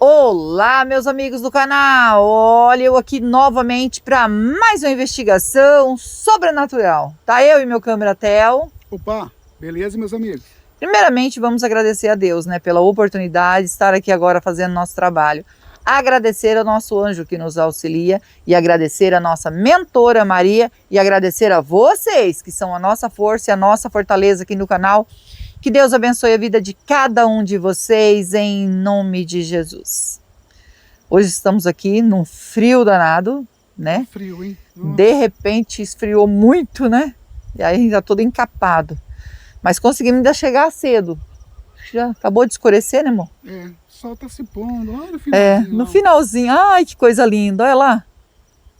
Olá, meus amigos do canal! Olha, eu aqui novamente para mais uma investigação sobrenatural. Tá eu e meu câmera Theo. Opa, beleza, meus amigos? Primeiramente, vamos agradecer a Deus, né, pela oportunidade de estar aqui agora fazendo nosso trabalho. Agradecer ao nosso anjo que nos auxilia e agradecer a nossa mentora Maria e agradecer a vocês que são a nossa força e a nossa fortaleza aqui no canal. Que Deus abençoe a vida de cada um de vocês em nome de Jesus. Hoje estamos aqui num frio danado, né? Frio, hein? Nossa. De repente esfriou muito, né? E aí já todo encapado. Mas conseguimos ainda chegar cedo. Já acabou de escurecer, né, amor? É, o sol tá se pondo, olha no finalzinho. No finalzinho. Ai, que coisa linda, olha lá.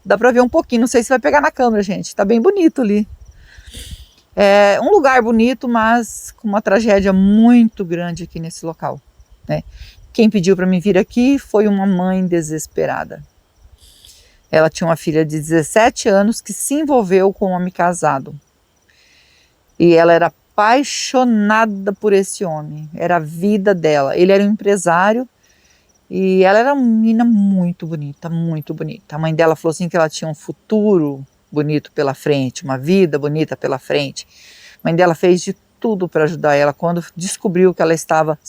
Dá pra ver um pouquinho, não sei se vai pegar na câmera, gente. Tá bem bonito ali. É um lugar bonito, mas com uma tragédia muito grande aqui nesse local, né? Quem pediu para mim vir aqui foi uma mãe desesperada. Ela tinha uma filha de 17 anos que se envolveu com um homem casado. E ela era apaixonada por esse homem, era a vida dela. Ele era um empresário e ela era uma menina muito bonita, muito bonita. A mãe dela falou assim que ela tinha um futuro bonito pela frente, uma vida bonita pela frente. A mãe dela fez de tudo para ajudar ela. Quando descobriu que ela estava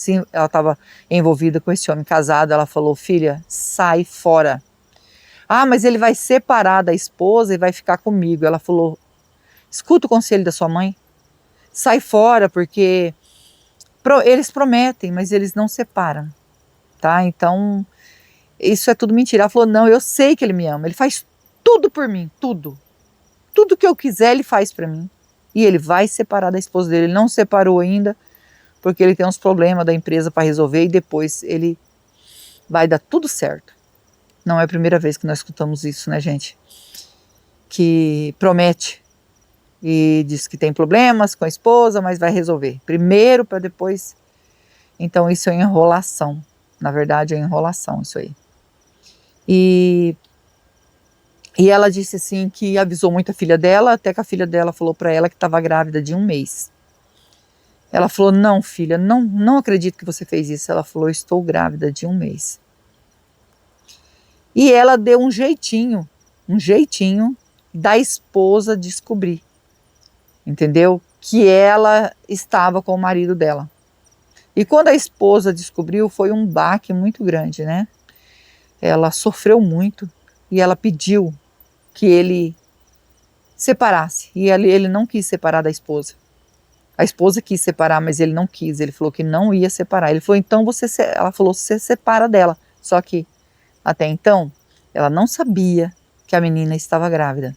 envolvida com esse homem casado, ela falou: filha, sai fora. Ah, mas ele vai separar da esposa e vai ficar comigo. Ela falou: escuta o conselho da sua mãe, sai fora, porque eles prometem, mas eles não separam, tá? Então, isso é tudo mentira. Ela falou: não, eu sei que ele me ama, ele faz tudo por mim, tudo. Tudo que eu quiser ele faz para mim. E ele vai separar da esposa dele. Ele não separou ainda, porque ele tem uns problemas da empresa para resolver e depois ele vai dar tudo certo. Não é a primeira vez que nós escutamos isso, né, gente? Que promete e diz que tem problemas com a esposa, mas vai resolver. Primeiro para depois. Então isso é enrolação. Na verdade é enrolação isso aí. E ela disse assim que avisou muito a filha dela, até que a filha dela falou para ela que estava grávida de 1 mês. Ela falou: não, filha, não acredito que você fez isso. Ela falou: estou grávida de 1 mês. E ela deu um jeitinho da esposa descobrir, entendeu? Que ela estava com o marido dela. E quando a esposa descobriu, foi um baque muito grande, né? Ela sofreu muito e ela pediu que ele separasse. E ele não quis separar da esposa. A esposa quis separar, mas ele não quis. Ele falou que não ia separar. Ele falou: então ela falou: você separa dela. Só que até então ela não sabia que a menina estava grávida.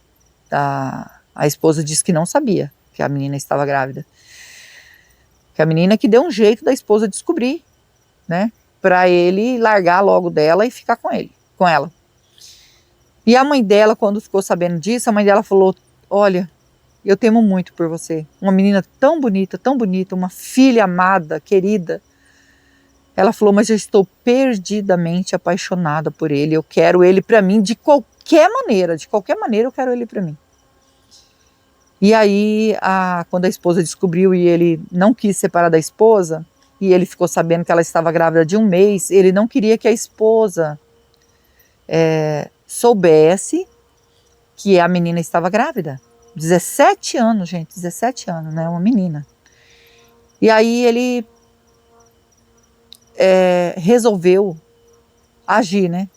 A esposa disse que não sabia que a menina estava grávida. Que a menina que deu um jeito da esposa descobrir, né? Para ele largar logo dela e ficar com ela. E a mãe dela, quando ficou sabendo disso, a mãe dela falou: olha, eu temo muito por você. Uma menina tão bonita, uma filha amada, querida. Ela falou: mas eu estou perdidamente apaixonada por ele. Eu quero ele para mim de qualquer maneira eu quero ele para mim. E aí, quando a esposa descobriu e ele não quis separar da esposa, e ele ficou sabendo que ela estava grávida de 1 mês, ele não queria que a esposa soubesse que a menina estava grávida. 17 anos, gente, 17 anos, né? Uma menina. E aí ele resolveu agir, né?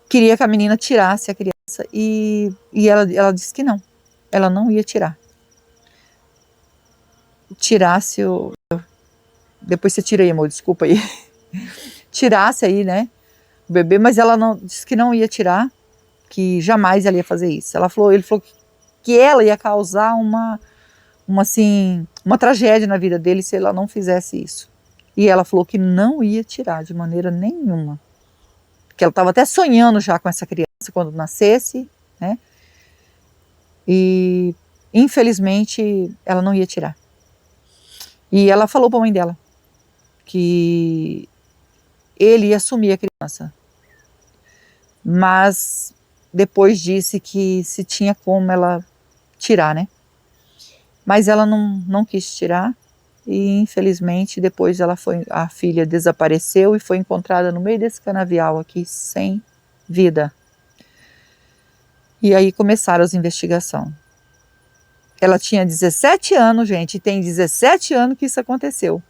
Queria que a menina tirasse a criança e ela disse que não. Ela não ia tirar. Tirasse o... Depois você tira aí, amor, desculpa aí. Tirasse aí, né? O bebê, mas ela não disse que não ia tirar, que jamais ela ia fazer isso. Ele falou que ela ia causar uma tragédia na vida dele se ela não fizesse isso. E ela falou que não ia tirar de maneira nenhuma. Que ela estava até sonhando já com essa criança quando nascesse, né? E infelizmente ela não ia tirar. E ela falou para a mãe dela que ele ia assumir a criança. Mas depois disse que se tinha como ela tirar, né? Mas ela não quis tirar. e infelizmente depois a filha desapareceu e foi encontrada no meio desse canavial aqui sem vida. E aí começaram as investigações. Ela tinha 17 anos, gente, e tem 17 anos que isso aconteceu.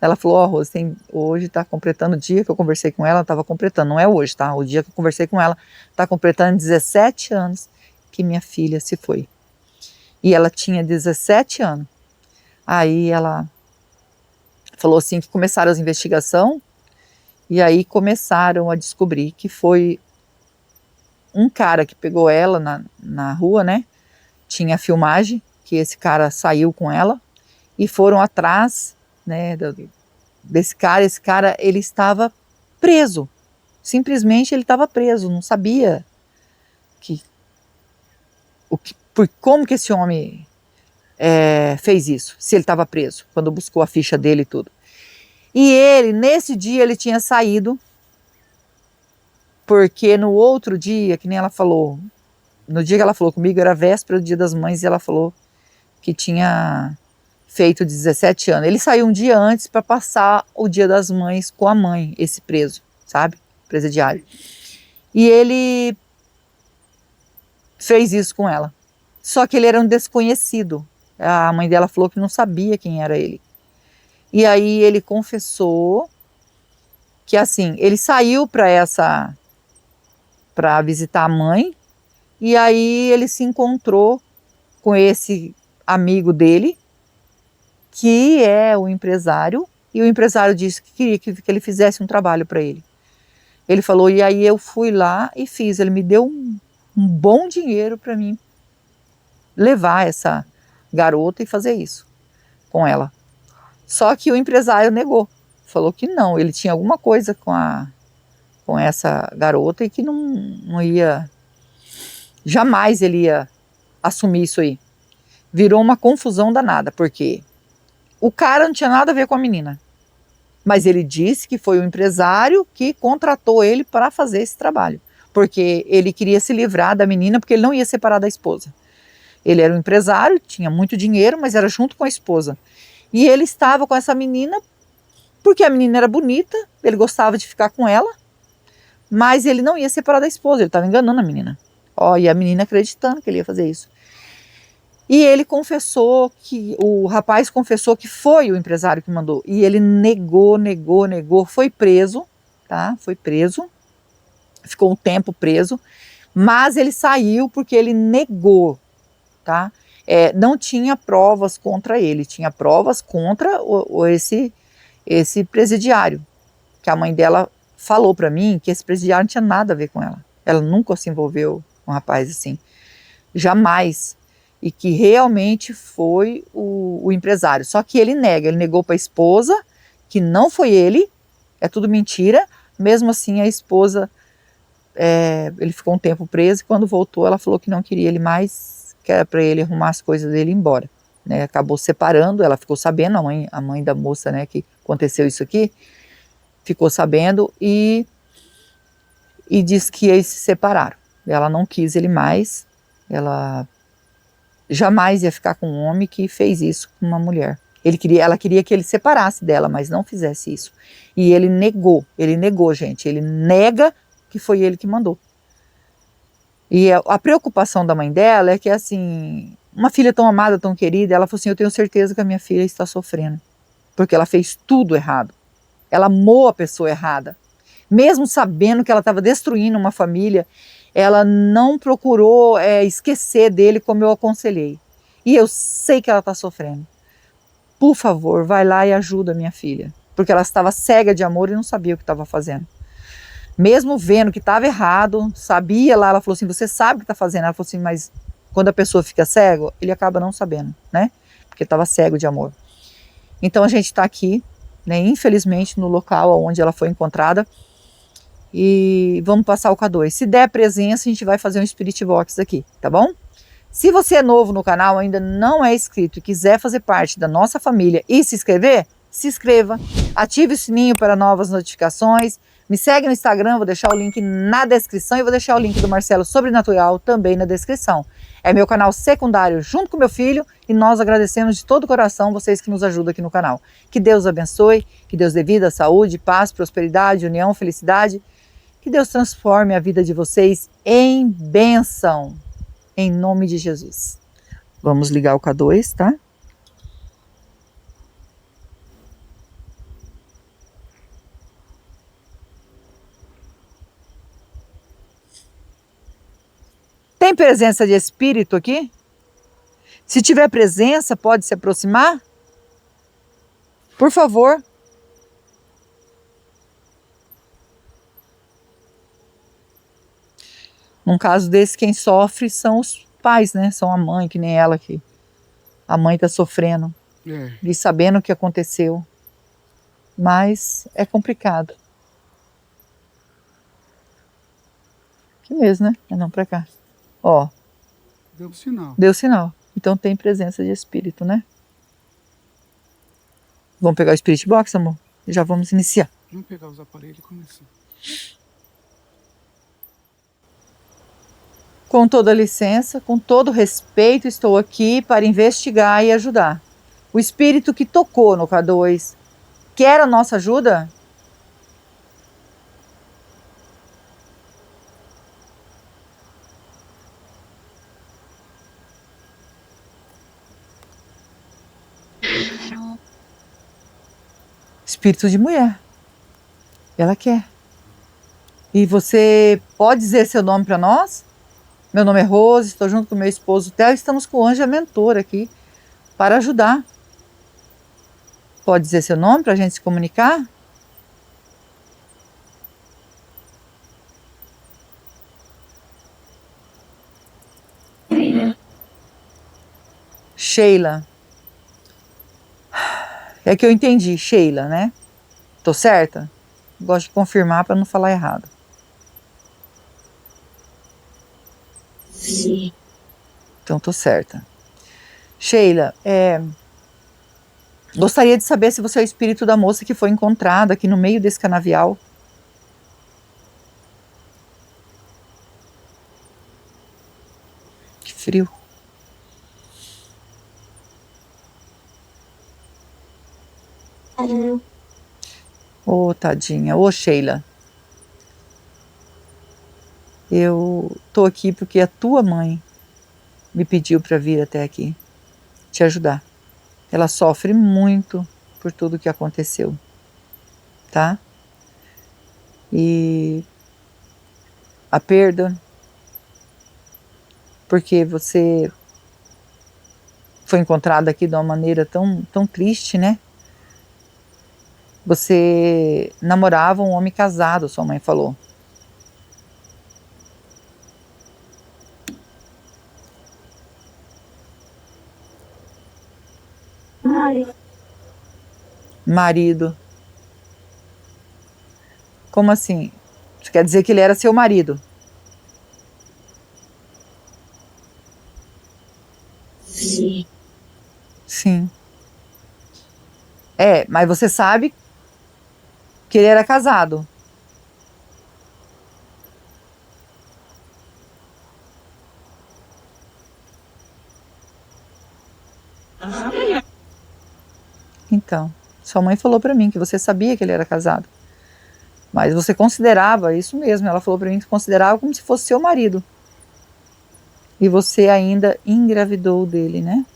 Ela falou, ó, Rose, hoje está completando o dia que eu conversei com ela, estava completando, não é hoje, tá? O dia que eu conversei com ela, está completando 17 anos que minha filha se foi. E ela tinha 17 anos. Aí ela falou assim que começaram as investigações, e aí começaram a descobrir que foi um cara que pegou ela na rua, né? Tinha filmagem, que esse cara saiu com ela, e foram atrás, né, desse cara. Esse cara, ele estava preso, simplesmente ele estava preso, não sabia como que esse homem fez isso, se ele estava preso, quando buscou a ficha dele e tudo. E ele, nesse dia, ele tinha saído, porque no outro dia, que nem ela falou, no dia que ela falou comigo, era véspera do Dia das Mães, e ela falou que tinha feito 17 anos. Ele saiu um dia antes para passar o Dia das Mães com a mãe, esse preso, sabe? Presidiário. E ele fez isso com ela. Só que ele era um desconhecido. A mãe dela falou que não sabia quem era ele. E aí ele confessou que assim, ele saiu para visitar a mãe, e aí ele se encontrou com esse amigo dele, que é o empresário, e o empresário disse que queria que ele fizesse um trabalho para ele. Ele falou, e aí eu fui lá e fiz, ele me deu um bom dinheiro para mim levar essa garota e fazer isso com ela. Só que o empresário negou, falou que não, ele tinha alguma coisa com essa garota e que não ia, jamais ele ia assumir isso aí. Virou uma confusão danada, porque o cara não tinha nada a ver com a menina, mas ele disse que foi o empresário que contratou ele para fazer esse trabalho, porque ele queria se livrar da menina, porque ele não ia separar da esposa. Ele era um empresário, tinha muito dinheiro, mas era junto com a esposa. E ele estava com essa menina porque a menina era bonita, ele gostava de ficar com ela, mas ele não ia separar da esposa, ele estava enganando a menina. E a menina acreditando que ele ia fazer isso. E ele confessou o rapaz confessou que foi o empresário que mandou. E ele negou, foi preso, tá? Foi preso, ficou um tempo preso, mas ele saiu porque ele negou, tá? Não tinha provas contra ele, tinha provas contra esse presidiário, que a mãe dela falou para mim que esse presidiário não tinha nada a ver com ela. Ela nunca se envolveu com um rapaz assim, jamais. E que realmente foi o empresário. Só que ele negou para a esposa que não foi ele, é tudo mentira. Mesmo assim, a esposa, ele ficou um tempo preso, e quando voltou ela falou que não queria ele mais, que era para ele arrumar as coisas dele e ir embora. Né? Acabou separando, ela ficou sabendo, a mãe da moça, né, que aconteceu isso aqui, ficou sabendo e disse que eles se separaram. Ela não quis ele mais, ela jamais ia ficar com um homem que fez isso com uma mulher. Ela queria que ele separasse dela, mas não fizesse isso. E ele negou, gente, ele nega que foi ele que mandou. E a preocupação da mãe dela é que, assim, uma filha tão amada, tão querida, ela falou assim, eu tenho certeza que a minha filha está sofrendo, porque ela fez tudo errado. Ela amou a pessoa errada. Mesmo sabendo que ela estava destruindo uma família, ela não procurou esquecer dele como eu aconselhei. E eu sei que ela está sofrendo. Por favor, vai lá e ajuda a minha filha. Porque ela estava cega de amor e não sabia o que estava fazendo. Mesmo vendo que estava errado, sabia lá, ela falou assim, você sabe o que está fazendo? Ela falou assim, mas quando a pessoa fica cego, ele acaba não sabendo, né? Porque estava cego de amor. Então a gente está aqui, né, infelizmente, no local onde ela foi encontrada. E vamos passar o K2. Se der presença, a gente vai fazer um Spirit Box aqui, tá bom? Se você é novo no canal, ainda não é inscrito e quiser fazer parte da nossa família e se inscrever, se inscreva, ative o sininho para novas notificações, me segue no Instagram, vou deixar o link na descrição e vou deixar o link do Marcelo Sobrenatural também na descrição. É meu canal secundário junto com meu filho e nós agradecemos de todo o coração vocês que nos ajudam aqui no canal. Que Deus abençoe, que Deus dê vida, saúde, paz, prosperidade, união, felicidade. Que Deus transforme a vida de vocês em bênção, em nome de Jesus. Vamos ligar o K2, tá? Tem presença de espírito aqui? Se tiver presença, pode se aproximar? Por favor. Num caso desse, quem sofre são os pais, né? São a mãe, que nem ela aqui. A mãe tá sofrendo. E sabendo o que aconteceu. Mas é complicado. Aqui mesmo, né? É não pra cá. Ó. Deu sinal. Deu sinal. Então tem presença de espírito, né? Vamos pegar o Spirit Box, amor? E já vamos iniciar. Vamos pegar os aparelhos e começar. Com toda licença, com todo respeito, estou aqui para investigar e ajudar. O espírito que tocou no K2 quer a nossa ajuda? Espírito de mulher. Ela quer. E você pode dizer seu nome para nós? Meu nome é Rose, estou junto com meu esposo Theo, estamos com o Anja Mentor aqui para ajudar. Pode dizer seu nome para a gente se comunicar? Sheila. É que eu entendi, Sheila, né? Tô certa? Gosto de confirmar para não falar errado. Sim. Então tô certa. Sheila, gostaria de saber se você é o espírito da moça que foi encontrada aqui no meio desse canavial. Que frio. Ô, tadinha. Ô, Sheila. Eu tô aqui porque a tua mãe me pediu para vir até aqui te ajudar. Ela sofre muito por tudo que aconteceu, tá? E a perda, porque você foi encontrada aqui de uma maneira tão triste, né? Você namorava um homem casado, sua mãe falou. Marido. Como assim? Isso quer dizer que ele era seu marido? Sim. Sim. Mas você sabe que ele era casado. Então, sua mãe falou pra mim que você sabia que ele era casado. Mas você considerava, isso mesmo, ela falou pra mim que considerava como se fosse seu marido. E você ainda engravidou dele, né?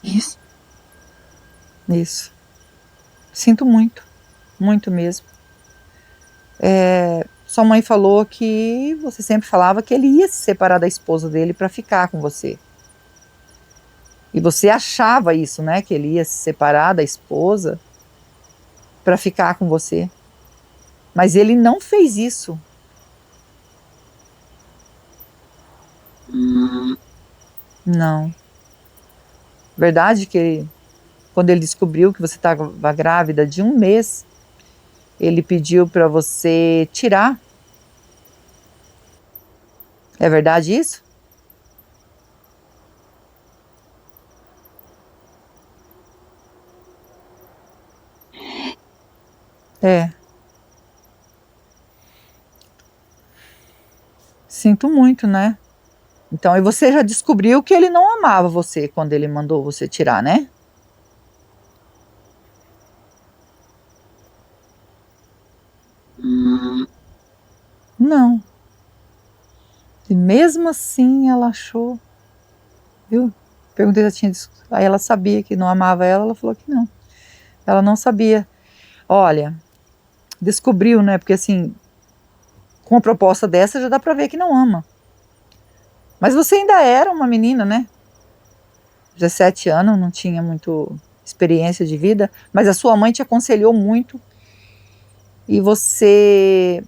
Isso. Isso. Sinto muito, muito mesmo. Sua mãe falou que você sempre falava que ele ia se separar da esposa dele para ficar com você. E você achava isso, né? Que ele ia se separar da esposa para ficar com você. Mas ele não fez isso. Não. Verdade que quando ele descobriu que você estava grávida de 1 mês, ele pediu para você tirar. É verdade isso? É. Sinto muito, né? Então, e você já descobriu que ele não amava você quando ele mandou você tirar, né? Não. E mesmo assim ela achou, viu? Perguntei se ela tinha. Aí ela sabia que não amava ela, ela falou que não. Ela não sabia. Olha, descobriu, né? Porque assim, com uma proposta dessa já dá pra ver que não ama. Mas você ainda era uma menina, né? 17 anos, não tinha muito experiência de vida, mas a sua mãe te aconselhou muito e você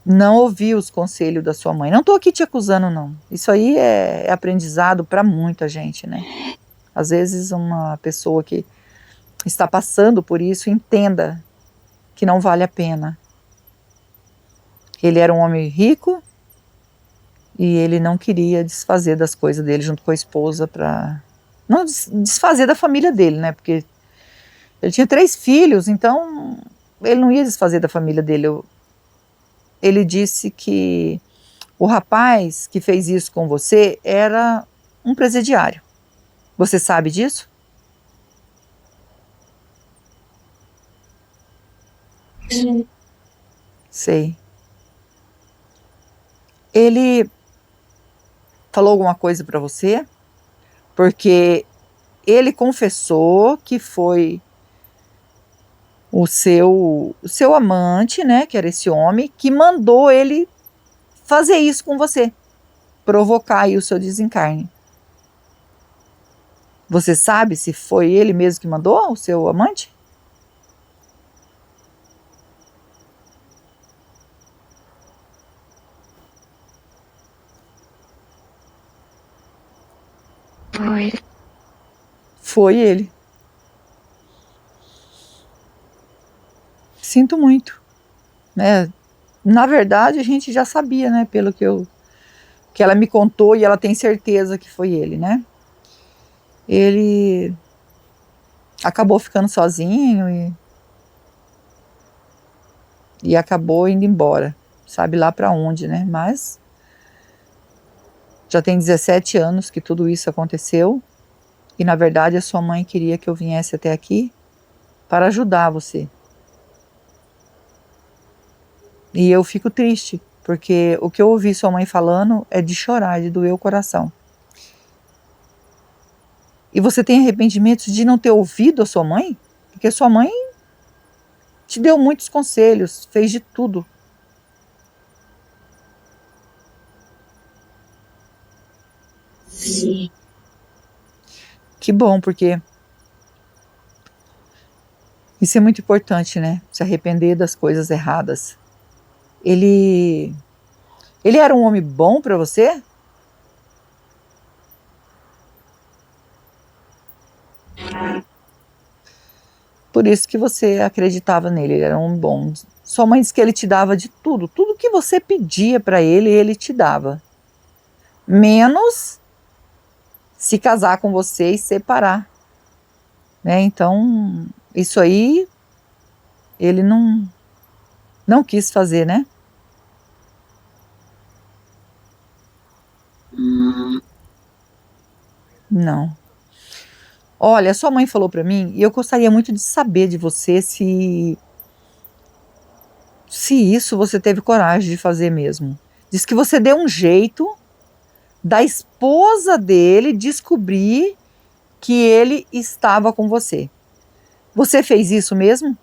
não ouviu os conselhos da sua mãe. Não estou aqui te acusando, não. Isso aí é aprendizado para muita gente, né? Às vezes uma pessoa que está passando por isso entenda que não vale a pena. Ele era um homem rico e ele não queria desfazer das coisas dele junto com a esposa para não desfazer da família dele, né? Porque ele tinha 3 filhos, então ele não ia desfazer da família dele. Ele disse que o rapaz que fez isso com você era um presidiário. Você sabe disso? Sei. Ele falou alguma coisa para você? Porque ele confessou que foi o seu amante, né, que era esse homem, que mandou ele fazer isso com você, provocar aí o seu desencarne. Você sabe se foi ele mesmo que mandou, o seu amante? Foi. Foi ele. Sinto muito, né? Na verdade, a gente já sabia, né, pelo que ela me contou e ela tem certeza que foi ele, né? Ele acabou ficando sozinho e acabou indo embora, sabe lá para onde, né? Mas já tem 17 anos que tudo isso aconteceu e na verdade a sua mãe queria que eu viesse até aqui para ajudar você. E eu fico triste, porque o que eu ouvi sua mãe falando é de chorar, de doer o coração. E você tem arrependimentos de não ter ouvido a sua mãe? Porque sua mãe te deu muitos conselhos, fez de tudo. Sim. Que bom, porque isso é muito importante, né? Se arrepender das coisas erradas. Ele era um homem bom para você? Por isso que você acreditava nele, ele era um homem bom. Sua mãe disse que ele te dava de tudo, tudo que você pedia para ele, ele te dava. Menos se casar com você e separar, né? Então, isso aí ele não quis fazer, né? Não. Olha, sua mãe falou para mim e eu gostaria muito de saber de você se isso você teve coragem de fazer mesmo. Diz que você deu um jeito da esposa dele descobrir que ele estava com você. Você fez isso mesmo?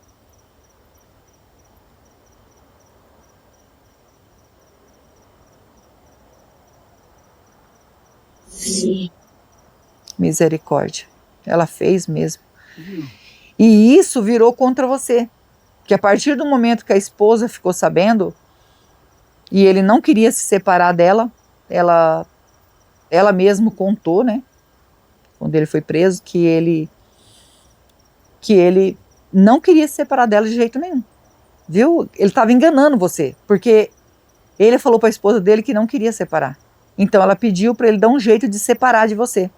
Sim. Misericórdia. Ela fez mesmo. Viu? E isso virou contra você. Que a partir do momento que a esposa ficou sabendo e ele não queria se separar dela, ela mesma contou, né? Quando ele foi preso, que ele não queria se separar dela de jeito nenhum. Viu? Ele estava enganando você, porque ele falou para a esposa dele que não queria separar. Então ela pediu para ele dar um jeito de separar de você.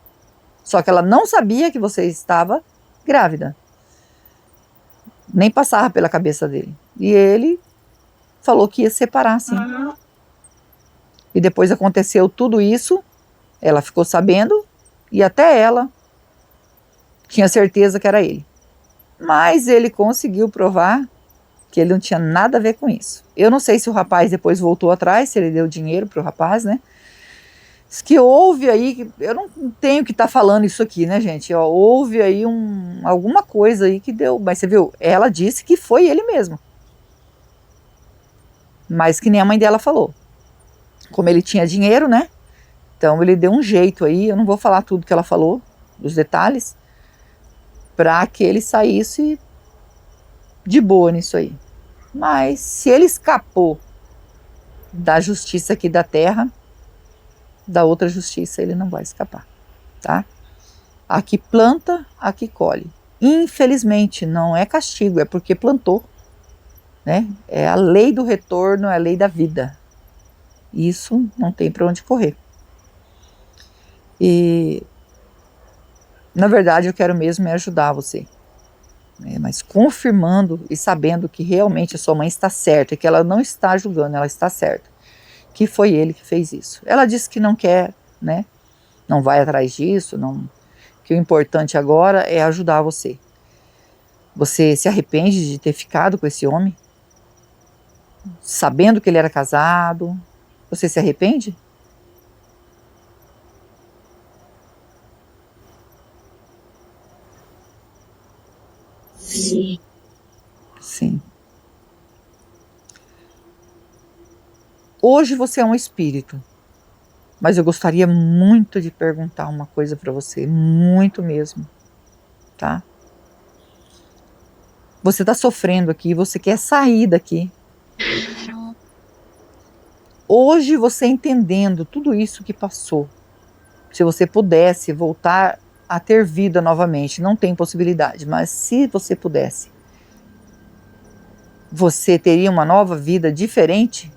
Só que ela não sabia que você estava grávida. Nem passava pela cabeça dele. E ele falou que ia separar, sim. E depois aconteceu tudo isso, ela ficou sabendo, e até ela tinha certeza que era ele. Mas ele conseguiu provar que ele não tinha nada a ver com isso. Eu não sei se o rapaz depois voltou atrás, se ele deu dinheiro para o rapaz, né? Diz que houve aí, eu não tenho que estar falando isso aqui, né, gente? Ó, houve aí alguma coisa aí que deu, mas você viu, ela disse que foi ele mesmo. Mas que nem a mãe dela falou. Como ele tinha dinheiro, né? Então ele deu um jeito aí, eu não vou falar tudo que ela falou, os detalhes, para que ele saísse de boa nisso aí. Mas se ele escapou da justiça aqui da terra, da outra justiça ele não vai escapar, tá? Aqui planta, aqui colhe. Infelizmente não é castigo, é porque plantou, né? É a lei do retorno, é a lei da vida. Isso não tem para onde correr. E na verdade eu quero mesmo é ajudar você. Mas confirmando e sabendo que realmente a sua mãe está certa, que ela não está julgando, ela está certa, que foi ele que fez isso. Ela disse que não quer, né? Não vai atrás disso, não, que o importante agora é ajudar você. Você se arrepende de ter ficado com esse homem? Sabendo que ele era casado? Você se arrepende? Sim. Sim. Hoje você é um espírito, mas eu gostaria muito de perguntar uma coisa para você, muito mesmo, tá? Você está sofrendo aqui, você quer sair daqui. Hoje você entendendo tudo isso que passou, se você pudesse voltar a ter vida novamente, não tem possibilidade, mas se você pudesse, você teria uma nova vida diferente?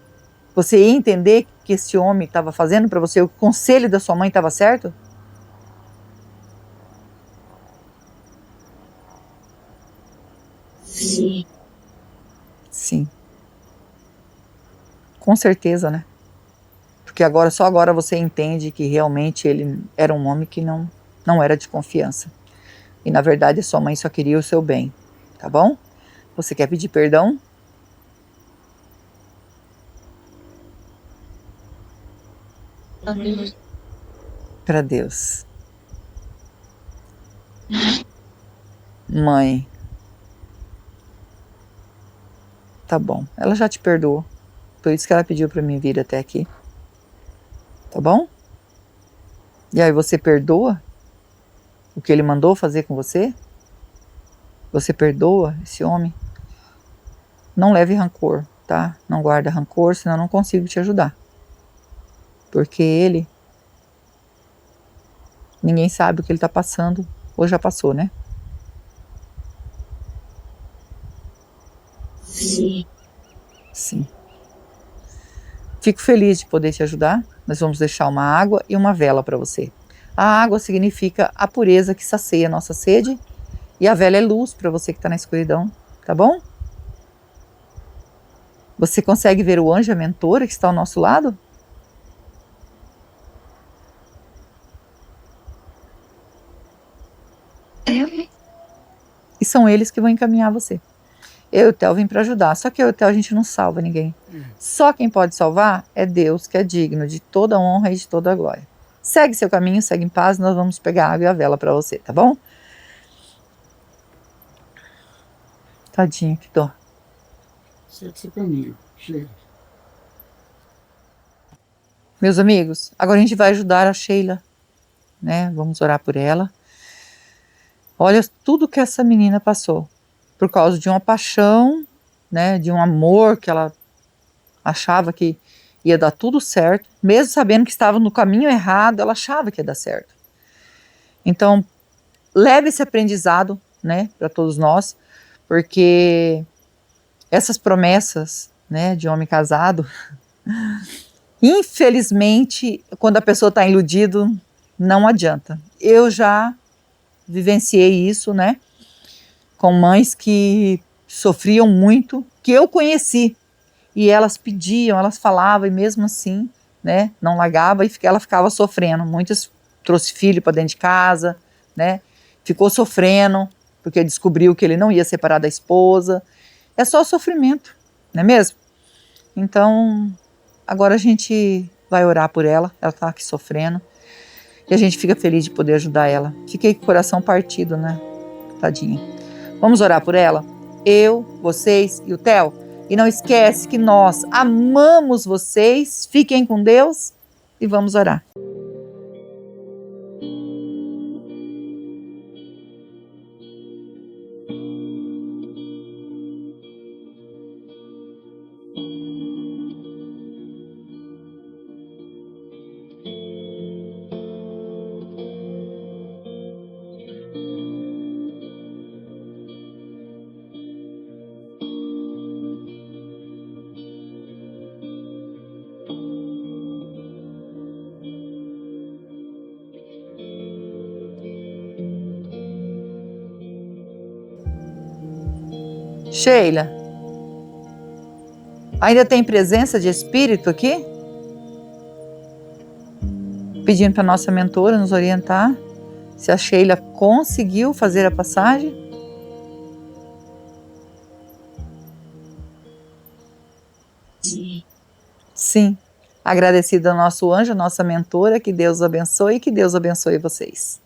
Você ia entender que esse homem estava fazendo para você, o conselho da sua mãe estava certo? Sim. Sim. Com certeza, né? Porque agora, só agora você entende que realmente ele era um homem que não era de confiança. E na verdade a sua mãe só queria o seu bem, tá bom? Você quer pedir perdão? Para Deus. Mãe. Tá bom, ela já te perdoou. Por isso que ela pediu para mim vir até aqui. Tá bom? E aí você perdoa o que ele mandou fazer com você? Você perdoa esse homem? Não leve rancor, tá? Não guarda rancor, senão eu não consigo te ajudar. Porque ele, ninguém sabe o que ele está passando, ou já passou, né? Sim. Sim. Fico feliz de poder te ajudar. Nós vamos deixar uma água e uma vela para você. A água significa a pureza que sacia a nossa sede, e a vela é luz para você que está na escuridão, tá bom? Você consegue ver o anjo, a mentora que está ao nosso lado? E são eles que vão encaminhar você. Eu e o Theo vim para ajudar, só que eu e o Theo a gente não salva ninguém. Só quem pode salvar é Deus, que é digno de toda honra e de toda glória. Segue seu caminho, segue em paz, nós vamos pegar a água e a vela para você, tá bom? Tadinho, que dó. Segue seu caminho. Chega. Meus amigos, agora a gente vai ajudar a Sheila, né? Vamos orar por ela. Olha tudo que essa menina passou, por causa de uma paixão, né? De um amor que ela achava que ia dar tudo certo, mesmo sabendo que estava no caminho errado, ela achava que ia dar certo. Então, leve esse aprendizado, né, para todos nós, porque essas promessas, né, de homem casado, infelizmente, quando a pessoa está iludido, não adianta. Eu já vivenciei isso, né, com mães que sofriam muito, que eu conheci. E elas pediam, elas falavam, e mesmo assim, né, não largava e ela ficava sofrendo. Muitas trouxe filho para dentro de casa, né, ficou sofrendo, porque descobriu que ele não ia separar da esposa. É só sofrimento, não é mesmo? Então, agora a gente vai orar por ela está aqui sofrendo, e a gente fica feliz de poder ajudar ela. Fiquei com o coração partido, né, tadinha. Vamos orar por ela? Eu, vocês e o Theo? E não esquece que nós amamos vocês, fiquem com Deus e vamos orar. Sheila, ainda tem presença de espírito aqui? Pedindo para nossa mentora nos orientar se a Sheila conseguiu fazer a passagem. Sim. Sim. Agradecida ao nosso anjo, a nossa mentora, que Deus abençoe e que Deus abençoe vocês.